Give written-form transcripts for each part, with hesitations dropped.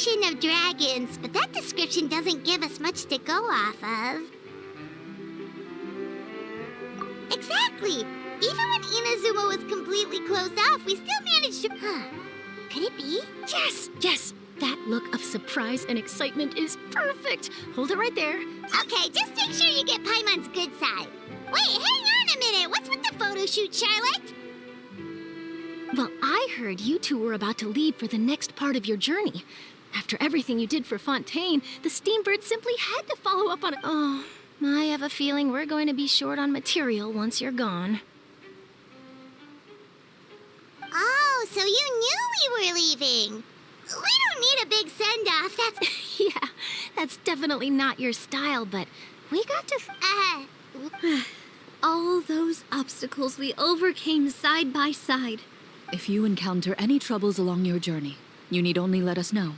nation of dragons, but that description doesn't give us much to go off of. Exactly! Even when Inazuma was completely closed off, we still managed to... Could it be? Yes, yes! That look of surprise and excitement is perfect! Hold it right there. Okay, just make sure you get Paimon's good side. Wait, hang on a minute! What's with the photo shoot, Charlotte? Well, I heard you two were about to leave for the next part of your journey. After everything you did for Fontaine, the Steambird simply had to follow up on it. Oh, I have a feeling we're going to be short on material once you're gone. Oh, so you knew we were leaving. We don't need a big send-off, that's... Yeah, that's definitely not your style, but we got to... All those obstacles we overcame side by side. If you encounter any troubles along your journey, you need only let us know.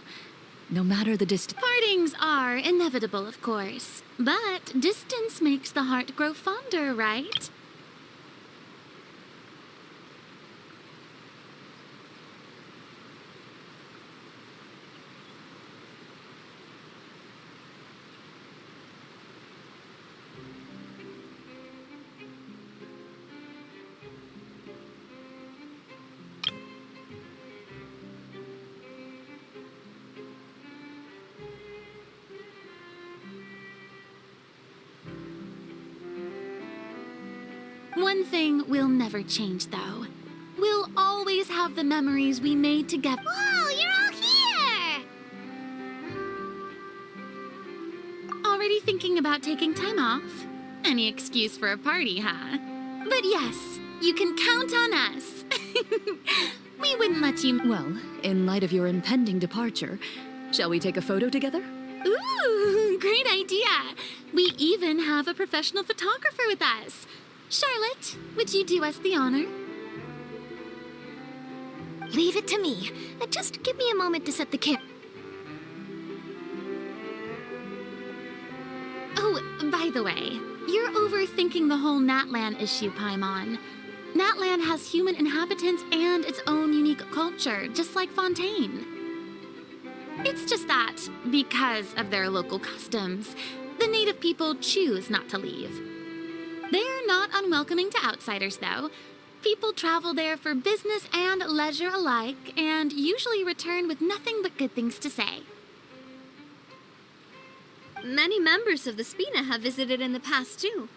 No matter the distance. Partings are inevitable, of course. But distance makes the heart grow fonder, right? One thing we'll never change, though. We'll always have the memories we made together. Whoa, you're all here! Already thinking about taking time off? Any excuse for a party, huh? But yes, you can count on us. We wouldn't let you... Well, in light of your impending departure, shall we take a photo together? Ooh, great idea! We even have a professional photographer with us. Charlotte, would you do us the honor? Leave it to me. Just give me a moment to set the camera. Oh, by the way, you're overthinking the whole Natlan issue, Paimon. Natlan has human inhabitants and its own unique culture, just like Fontaine. It's just that, because of their local customs, the native people choose not to leave. They're not unwelcoming to outsiders, though. People travel there for business and leisure alike, and usually return with nothing but good things to say. Many members of the Spina have visited in the past, too.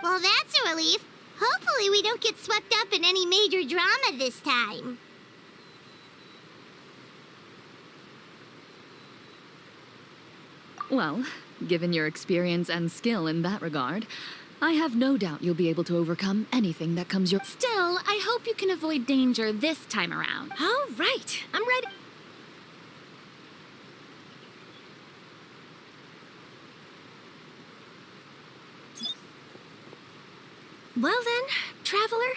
Well, that's a relief. Hopefully we don't get swept up in any major drama this time. Well, given your experience and skill in that regard, I have no doubt you'll be able to overcome anything that comes your... Still, I hope you can avoid danger this time around. All right, I'm ready. Well then, traveler.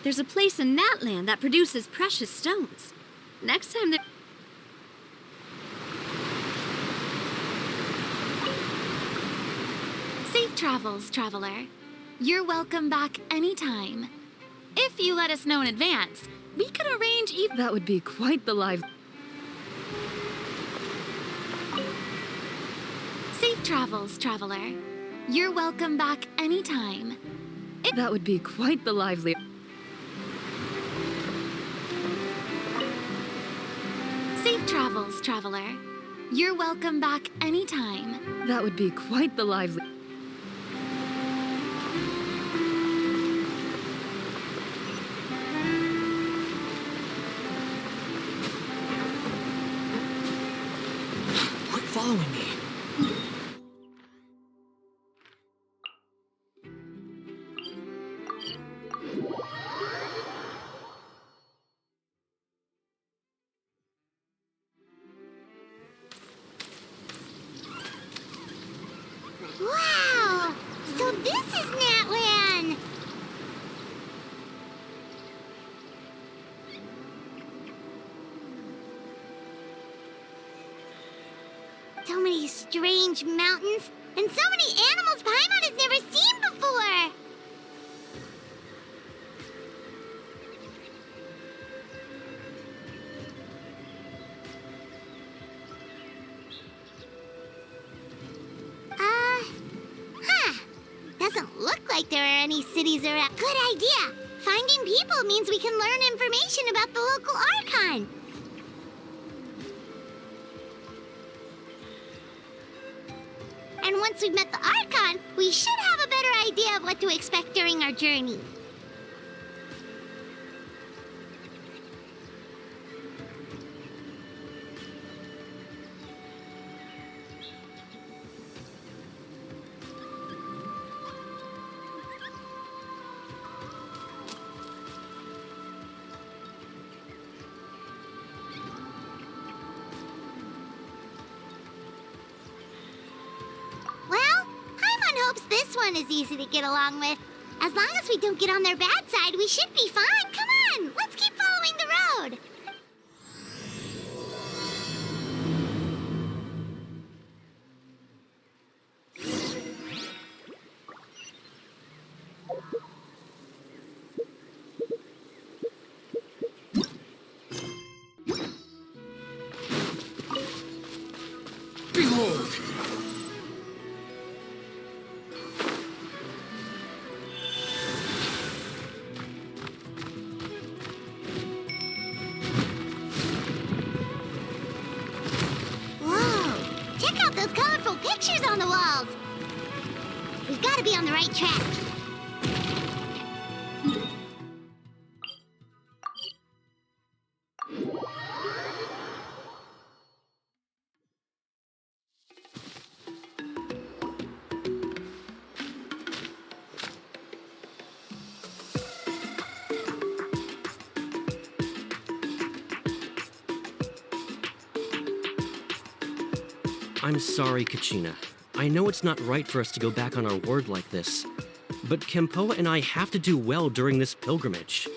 There's a place in Natlan that produces precious stones. Next time there... Safe travels, traveler. You're welcome back anytime. If you let us know in advance, we could arrange even... That would be quite the live... Safe travels, traveler. You're welcome back anytime. That would be quite the lively... Safe travels, traveler. You're welcome back anytime. That would be quite the lively... Quit following me. So many strange mountains, and so many animals Paimon has never seen before! Doesn't look like there are any cities around. Good idea! Finding people means we can learn information about the local Archon. And once we've met the Archon, we should have a better idea of what to expect during our journey. This one is easy to get along with. As long as we don't get on their bad side, we should be fine. Come on, let's keep following the road. Behold! Pictures on the walls! We've got to be on the right track. I'm sorry, Kachina. I know it's not right for us to go back on our word like this, but Kempoa and I have to do well during this pilgrimage.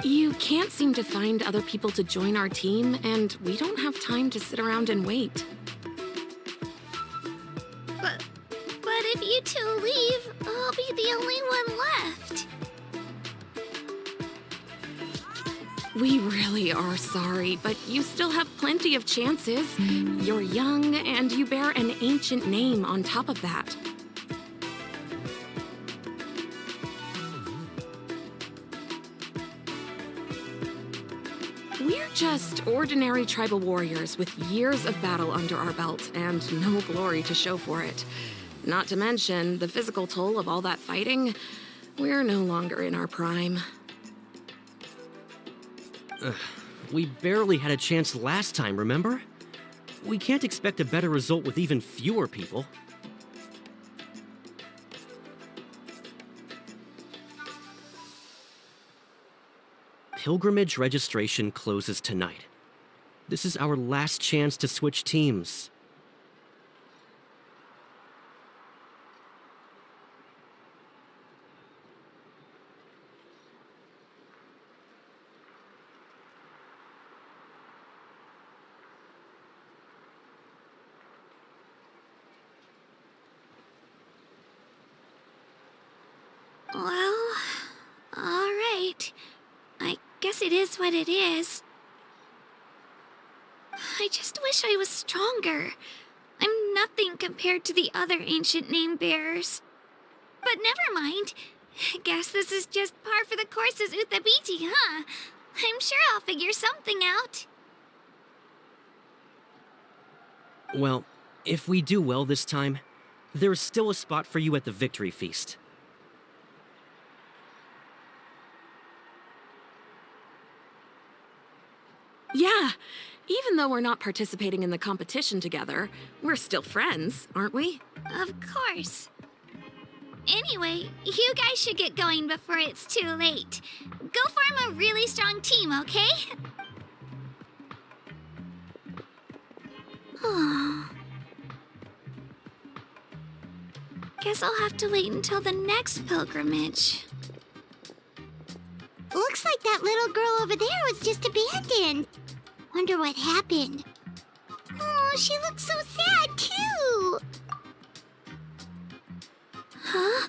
You can't seem to find other people to join our team, and we don't have time to sit around and wait. But if you two leave, I'll be the only one left. We really are sorry, but you still have plenty of chances. You're young, and you bear an ancient name on top of that. We're just ordinary tribal warriors with years of battle under our belt and no glory to show for it. Not to mention the physical toll of all that fighting. We're no longer in our prime. We barely had a chance last time, remember? We can't expect a better result with even fewer people. Pilgrimage registration closes tonight. This is our last chance to switch teams. Well, all right. I guess it is what it is. I just wish I was stronger. I'm nothing compared to the other ancient name bearers. But never mind. Guess this is just par for the course as Uthabiti, huh? I'm sure I'll figure something out. Well, if we do well this time, there's still a spot for you at the victory feast. Yeah, even though we're not participating in the competition together, we're still friends, aren't we? Of course. Anyway, you guys should get going before it's too late. Go form a really strong team, okay? Guess I'll have to wait until the next pilgrimage. Looks like that little little girl over there was just abandoned. Wonder what happened. Oh, she looks so sad, too. Huh?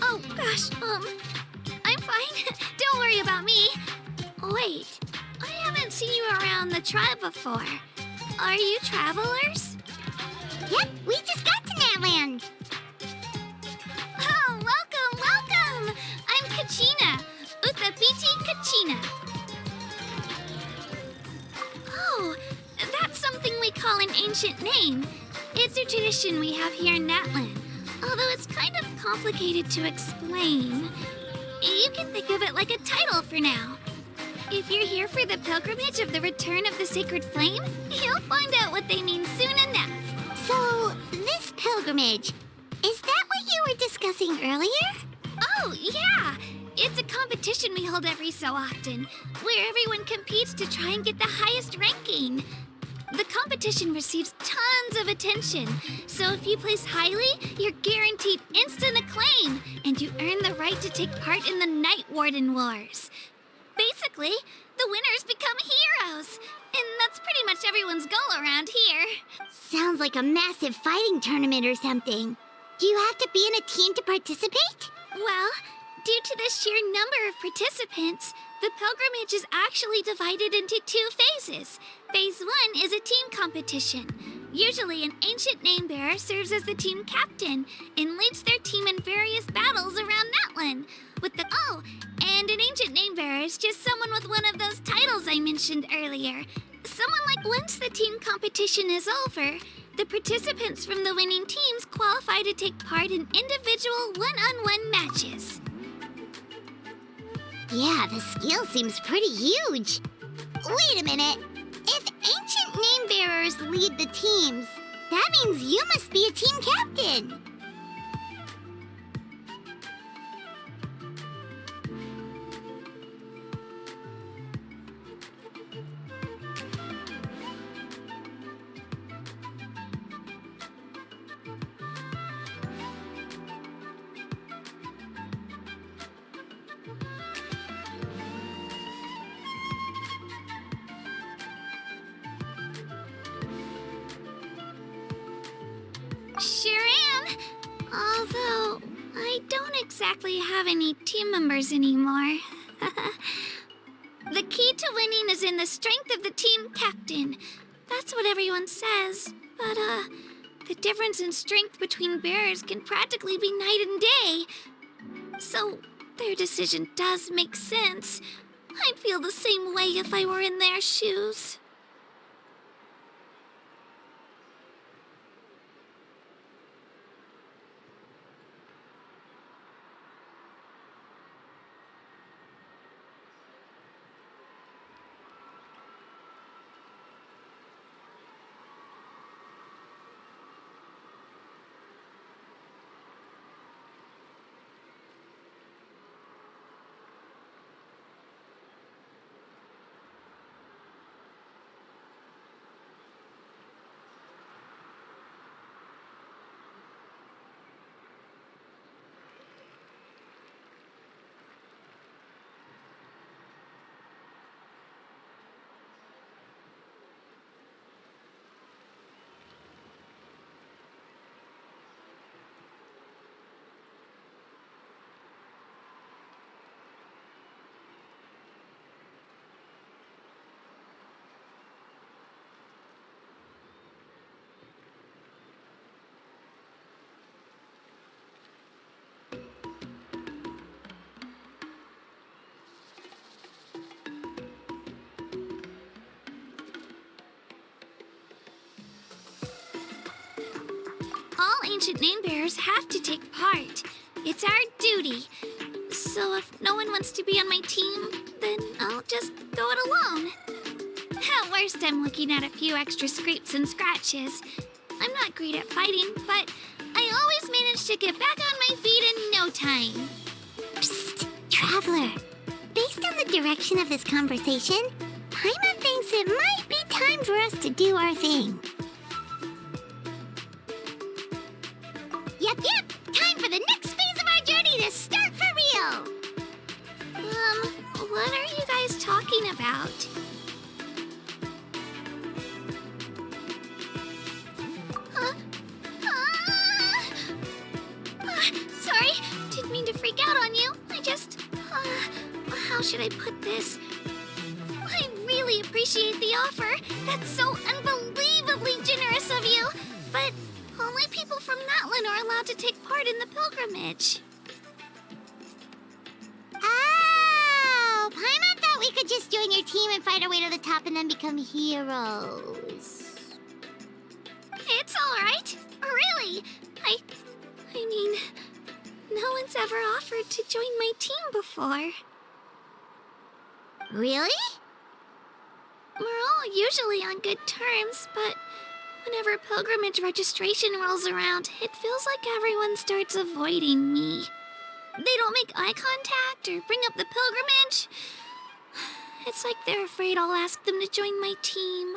Oh, gosh, I'm fine. Don't worry about me. Wait, I haven't seen you around the tribe before. Are you travelers? Yep, we just got to Natlan. Oh, welcome! I'm Kachina. Kachina. Oh, that's something we call an ancient name. It's a tradition we have here in Natlan, although it's kind of complicated to explain. You can think of it like a title for now. If you're here for the pilgrimage of the return of the sacred flame, you'll find out what they mean soon enough. So, this pilgrimage, is that what you were discussing earlier? Oh, yeah! It's a competition we hold every so often, where everyone competes to try and get the highest ranking. The competition receives tons of attention, so if you place highly, you're guaranteed instant acclaim, and you earn the right to take part in the Night Warden Wars. Basically, the winners become heroes, and that's pretty much everyone's goal around here. Sounds like a massive fighting tournament or something. Do you have to be in a team to participate? Well, due to the sheer number of participants, the pilgrimage is actually divided into 2 phases. Phase 1 is a team competition. Usually, an ancient name-bearer serves as the team captain and leads their team in various battles around Natlan. And an ancient name-bearer is just someone with one of those titles I mentioned earlier. Once the team competition is over, the participants from the winning teams qualify to take part in individual one-on-one matches. Yeah, the scale seems pretty huge. Wait a minute. If ancient name-bearers lead the teams, that means you must be a team captain. Sure am. Although, I don't exactly have any team members anymore. The key to winning is in the strength of the team captain. That's what everyone says. But, the difference in strength between bearers can practically be night and day. So, their decision does make sense. I'd feel the same way if I were in their shoes. All ancient name-bearers have to take part. It's our duty. So if no one wants to be on my team, then I'll just go it alone. At worst, I'm looking at a few extra scrapes and scratches. I'm not great at fighting, but I always manage to get back on my feet in no time. Psst, Traveler. Based on the direction of this conversation, Paimon thinks it might be time for us to do our thing. Yep, time for the next phase of our journey! about. Sorry, didn't mean to freak out on you. I just, how should I put this? I really appreciate the offer. That's so unbelievably generous of you. But only people from Natlan are allowed to take part in the pilgrimage. Oh, Paimon thought we could just join your team and fight our way to the top and then become heroes. It's all right. Really. I mean, no one's ever offered to join my team before. Really? We're all usually on good terms, but whenever pilgrimage registration rolls around, it feels like everyone starts avoiding me. They don't make eye contact or bring up the pilgrimage. It's like they're afraid I'll ask them to join my team.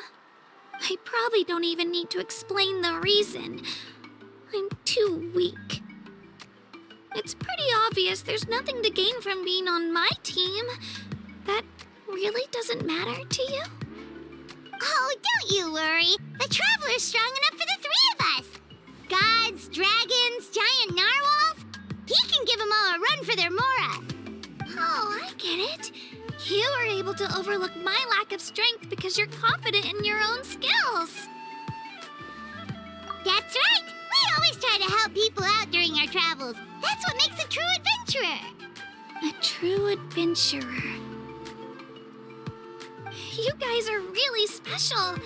I probably don't even need to explain the reason. I'm too weak. It's pretty obvious there's nothing to gain from being on my team. That really doesn't matter to you? Oh, don't you worry. The Traveler's strong enough for the three of us. Gods, dragons, giant narwhals. He can give them all a run for their Mora. Oh, I get it. You were able to overlook my lack of strength because you're confident in your own skills. That's right. We always try to help people out during our travels. That's what makes a true adventurer. A true adventurer. You guys are really special.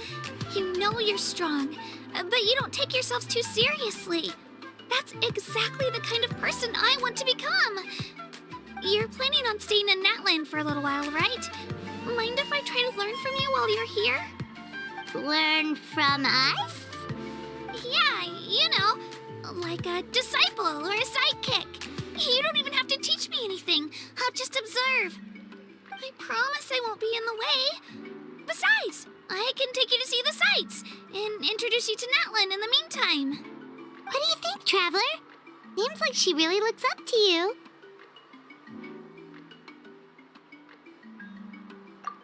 You know you're strong, but you don't take yourselves too seriously. That's exactly the kind of person I want to become. You're planning on staying in Natlan for a little while, right? Mind if I try to learn from you while you're here? Learn from us? Yeah, you know, like a disciple or a sidekick. You don't even have to teach me anything. I'll just observe. I promise I won't be in the way. Besides, I can take you to see the sights and introduce you to Natlan in the meantime. What do you think, Traveler? Seems like she really looks up to you.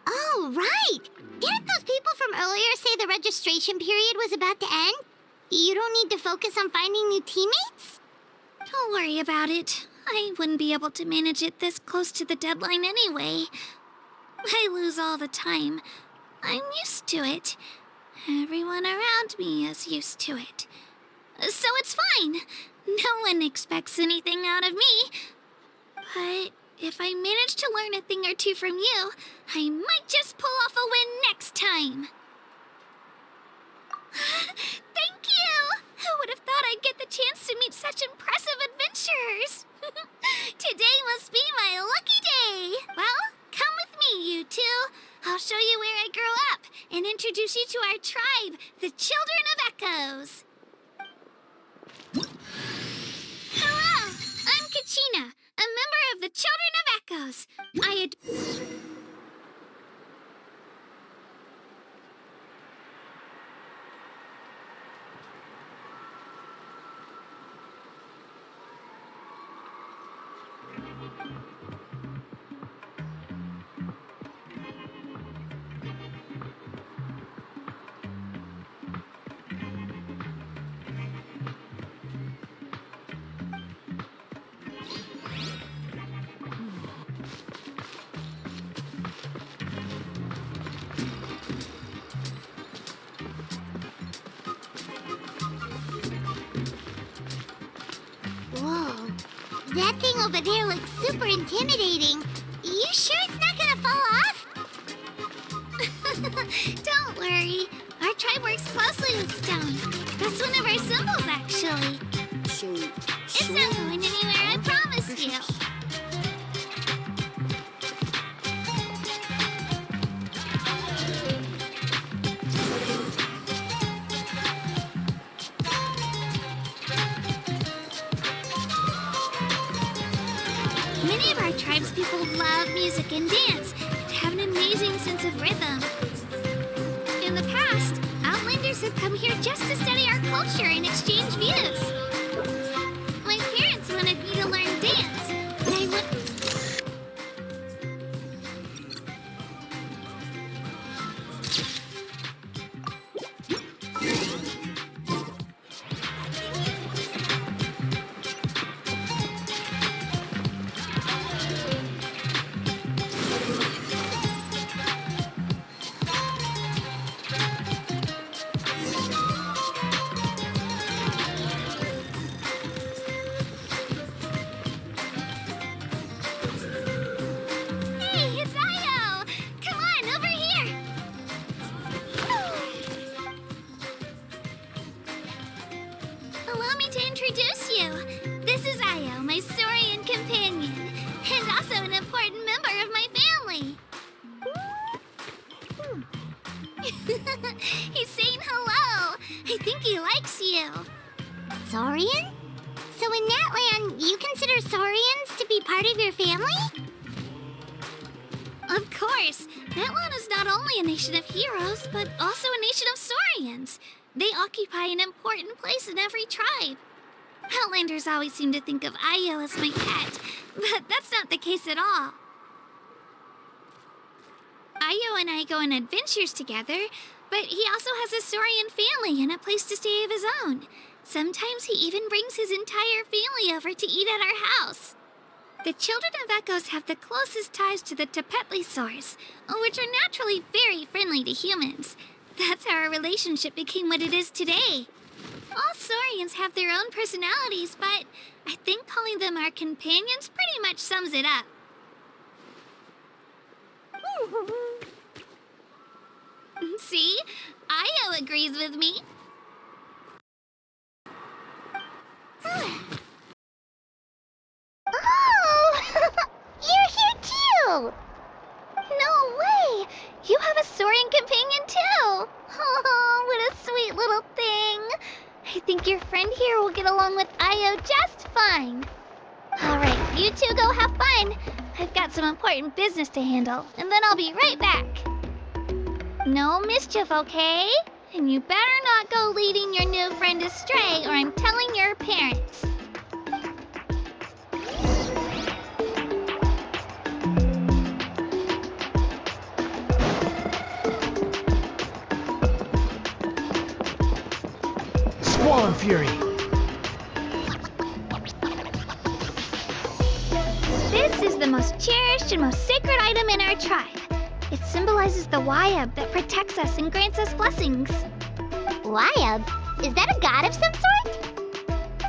Oh, right! Didn't those people from earlier say the registration period was about to end? You don't need to focus on finding new teammates? Don't worry about it. I wouldn't be able to manage it this close to the deadline anyway. I lose all the time. I'm used to it. Everyone around me is used to it. So it's fine. No one expects anything out of me. But if I manage to learn a thing or two from you, I might just pull off a win next time. Thank you! Who would have thought I'd get the chance to meet such impressive adventurers? Today must be my lucky day. Well, come with me, you two. I'll show you where I grew up and introduce you to our tribe, the Children of Echoes. Hello, I'm Kachina, a member of the Children of Echoes. Whoa, that thing over there looks super intimidating. You sure it's not gonna fall off? Don't worry. Our tribe works closely with stone. That's one of our symbols, actually. It's not going anywhere, I promise you. Many of our tribespeople love music and dance and have an amazing sense of rhythm. In the past, Outlanders have come here just to study our culture and exchange views. My parents wanted me to learn dance, but Hey, it's Io! Come on, over here! Allow me to introduce you. This is Io, my Saurian companion, and also an important member of my family. He's saying hello. I think he likes you. Saurian? So in Natlan, you consider Saurians to be part of your family? Of course, Natlan is not only a nation of heroes, but also a nation of Saurians. They occupy an important place in every tribe. Outlanders always seem to think of Io as my pet, but that's not the case at all. Io and I go on adventures together, but he also has a Saurian family and a place to stay of his own. Sometimes he even brings his entire family over to eat at our house. The children of Echoes have the closest ties to the Tepetlisaurs, which are naturally very friendly to humans. That's how our relationship became what it is today. All Saurians have their own personalities, but I think calling them our companions pretty much sums it up. See? Io agrees with me. Oh! You're here too! No way! You have a Saurian companion too! Oh, what a sweet little thing! I think your friend here will get along with Io just fine. Alright, you two go have fun. I've got some important business to handle, and then I'll be right back. No mischief, okay? And you better not go leading your new friend astray, or I'm telling your parents. Squall and Fury! This is the most cherished and most sacred item in our tribe. It symbolizes the Wayab that protects us and grants us blessings. Wayab? Is that a god of some sort?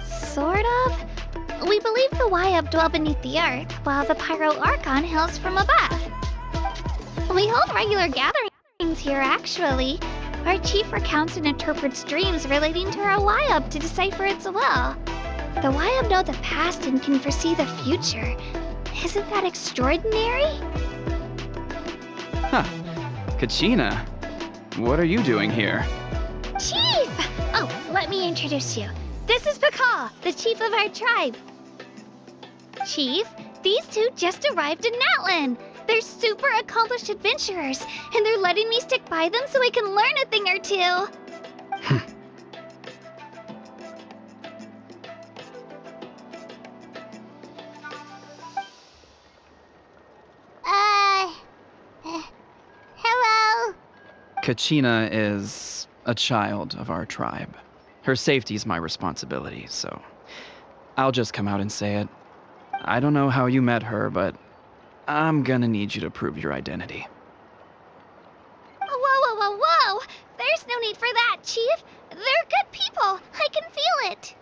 Sort of. We believe the Wayab dwell beneath the earth, while the Pyro Archon hails from above. We hold regular gatherings here, actually. Our chief recounts and interprets dreams relating to our Wayab to decipher its will. The Wayab know the past and can foresee the future. Isn't that extraordinary? Huh. Kachina, what are you doing here? Chief! Oh, let me introduce you. This is Pakal, the chief of our tribe. Chief, these two just arrived in Natlan. They're super accomplished adventurers, and they're letting me stick by them so I can learn a thing or two. Hello? Kachina is a child of our tribe. Her safety is my responsibility, so I'll just come out and say it. I don't know how you met her, but I'm gonna need you to prove your identity. Whoa! There's no need for that, Chief. They're good people. I can feel it.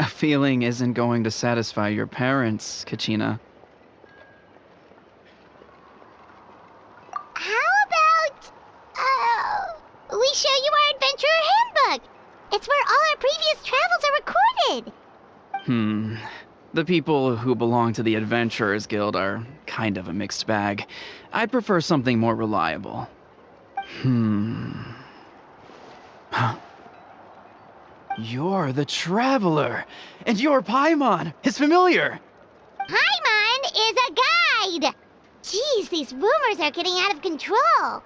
A feeling isn't going to satisfy your parents, Kachina. How about, we show you our adventurer handbook? It's where all our previous travels are recorded. The people who belong to the Adventurers Guild are kind of a mixed bag. I'd prefer something more reliable. You're the Traveler, and you're Paimon, his familiar. Paimon is a guide! Jeez, these rumors are getting out of control.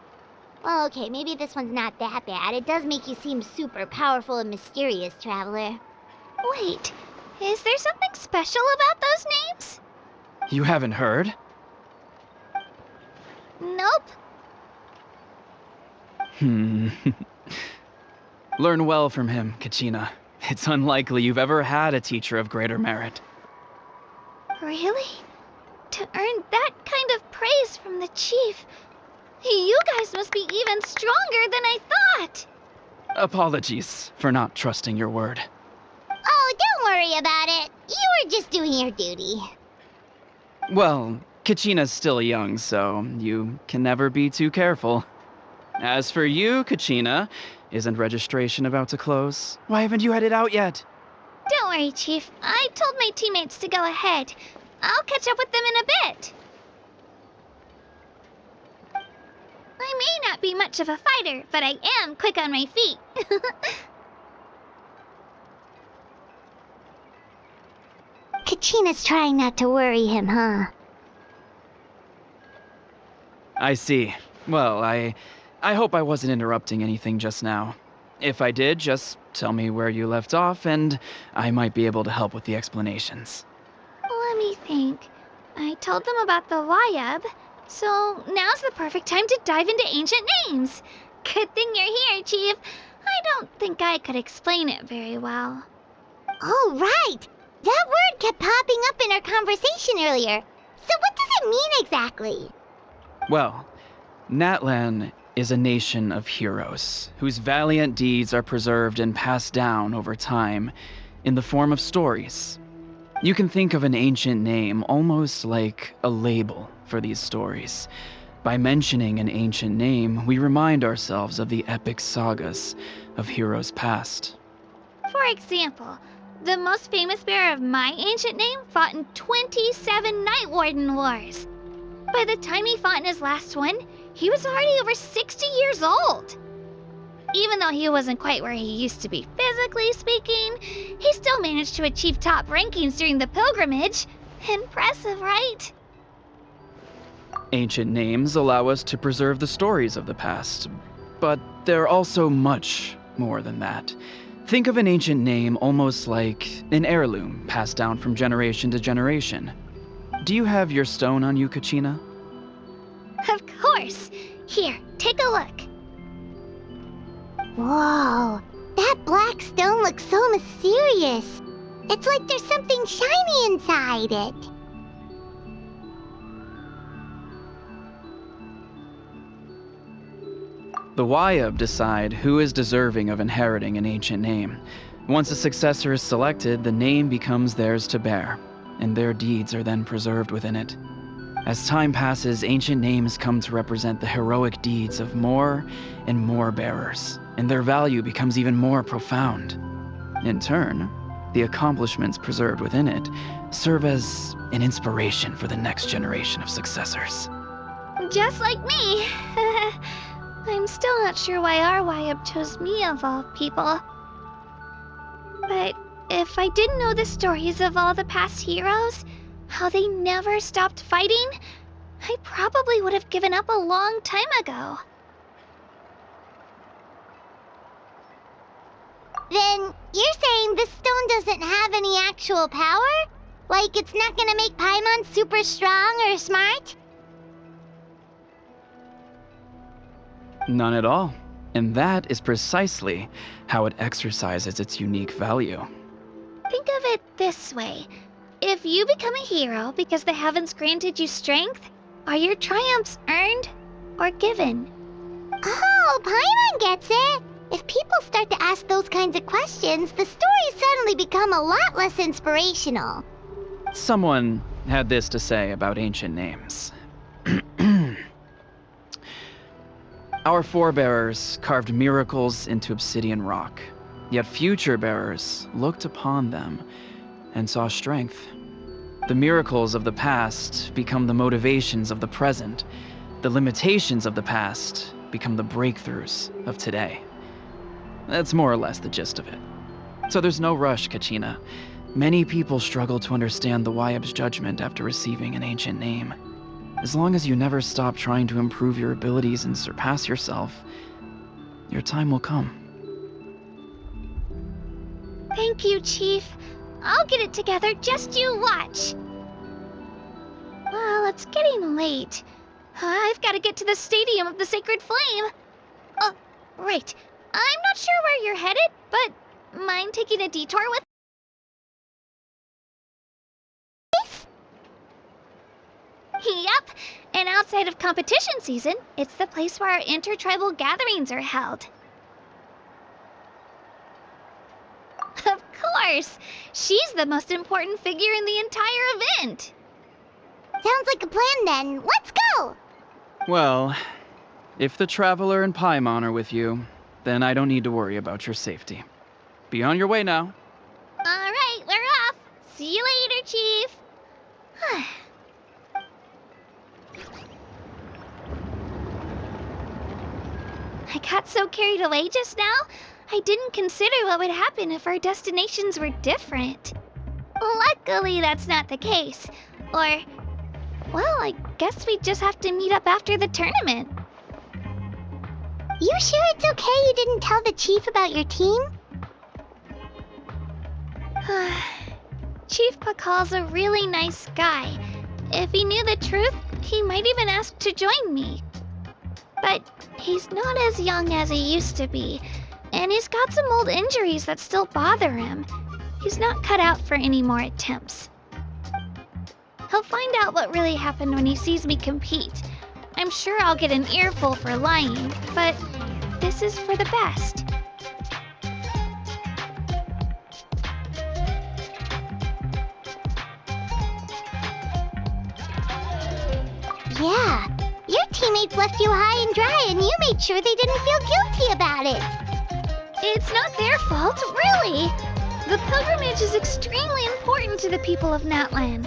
Well, okay, maybe this one's not that bad. It does make you seem super powerful and mysterious, Traveler. Wait, is there something special about those names? You haven't heard? Nope. Learn well from him, Kachina. It's unlikely you've ever had a teacher of greater merit. Really? To earn that kind of praise from the chief, you guys must be even stronger than I thought. Apologies for not trusting your word. Oh, don't worry about it. You were just doing your duty. Well, Kachina's still young, so you can never be too careful. As for you, Kachina, isn't registration about to close? Why haven't you headed out yet? Don't worry, Chief. I told my teammates to go ahead. I'll catch up with them in a bit. I may not be much of a fighter, but I am quick on my feet. Kachina's trying not to worry him, huh? I see. Well, I hope I wasn't interrupting anything just now. If I did, just tell me where you left off, and I might be able to help with the explanations. Let me think. I told them about the Wayab, so now's the perfect time to dive into ancient names. Good thing you're here, Chief. I don't think I could explain it very well. Oh, right! That word kept popping up in our conversation earlier. So what does it mean exactly? Well, Natlan is a nation of heroes whose valiant deeds are preserved and passed down over time in the form of stories. You can think of an ancient name almost like a label for these stories. By mentioning an ancient name, we remind ourselves of the epic sagas of heroes past. For example, the most famous bearer of my ancient name fought in 27 Night Warden Wars. By the time he fought in his last one, he was already over 60 years old. Even though he wasn't quite where he used to be physically speaking, he still managed to achieve top rankings during the pilgrimage. Impressive, right? Ancient names allow us to preserve the stories of the past, but they're also much more than that. Think of an ancient name almost like an heirloom passed down from generation to generation. Do you have your stone on you, Kachina? Of course. Here, take a look. Whoa, that black stone looks so mysterious. It's like there's something shiny inside it. The Wayab decide who is deserving of inheriting an ancient name. Once a successor is selected, the name becomes theirs to bear, and their deeds are then preserved within it. As time passes, ancient names come to represent the heroic deeds of more and more bearers, and their value becomes even more profound. In turn, the accomplishments preserved within it serve as an inspiration for the next generation of successors. Just like me. I'm still not sure why our Wayab chose me of all people. But if I didn't know the stories of all the past heroes, how they never stopped fighting, I probably would have given up a long time ago. Then you're saying this stone doesn't have any actual power? Like it's not gonna make Paimon super strong or smart? None at all. And that is precisely how it exercises its unique value. Think of it this way. If you become a hero because the heavens granted you strength, are your triumphs earned or given? Oh, Paimon gets it! If people start to ask those kinds of questions, the stories suddenly become a lot less inspirational. Someone had this to say about ancient names. Our forebears carved miracles into obsidian rock, yet future bearers looked upon them and saw strength. The miracles of the past become the motivations of the present. The limitations of the past become the breakthroughs of today. That's more or less the gist of it. So there's no rush, Kachina. Many people struggle to understand the Wayab's judgment after receiving an ancient name. As long as you never stop trying to improve your abilities and surpass yourself, your time will come. Thank you, Chief. I'll get it together, just you watch. Well, it's getting late. I've got to get to the Stadium of the Sacred Flame. Right. I'm not sure where you're headed, but mind taking a detour with? Yep. And outside of competition season, it's the place where our intertribal gatherings are held. Of course! She's the most important figure in the entire event! Sounds like a plan then. Let's go! Well, if the Traveler and Paimon are with you, then I don't need to worry about your safety. Be on your way now. Alright, we're off! See you later, Chief! I got so carried away just now, I didn't consider what would happen if our destinations were different. Luckily, that's not the case. Or, well, I guess we just have to meet up after the tournament. You sure it's okay you didn't tell the chief about your team? Chief Pakal's a really nice guy. If he knew the truth, he might even ask to join me. But he's not as young as he used to be, and he's got some old injuries that still bother him. He's not cut out for any more attempts. He'll find out what really happened when he sees me compete. I'm sure I'll get an earful for lying, but this is for the best. Yeah, your teammates left you high and dry and you made sure they didn't feel guilty about it. It's not their fault, really. The pilgrimage is extremely important to the people of Natlan.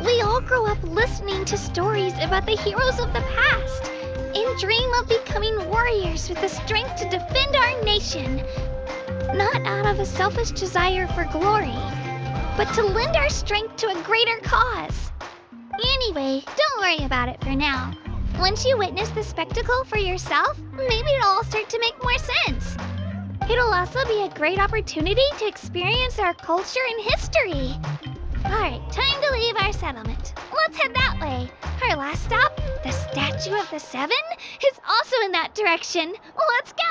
We all grow up listening to stories about the heroes of the past and dream of becoming warriors with the strength to defend our nation. Not out of a selfish desire for glory, but to lend our strength to a greater cause. Anyway, don't worry about it for now. Once you witness the spectacle for yourself, maybe it'll all start to make more sense. It'll also be a great opportunity to experience our culture and history. Alright, time to leave our settlement. Let's head that way. Our last stop, the Statue of the Seven, is also in that direction. Let's go!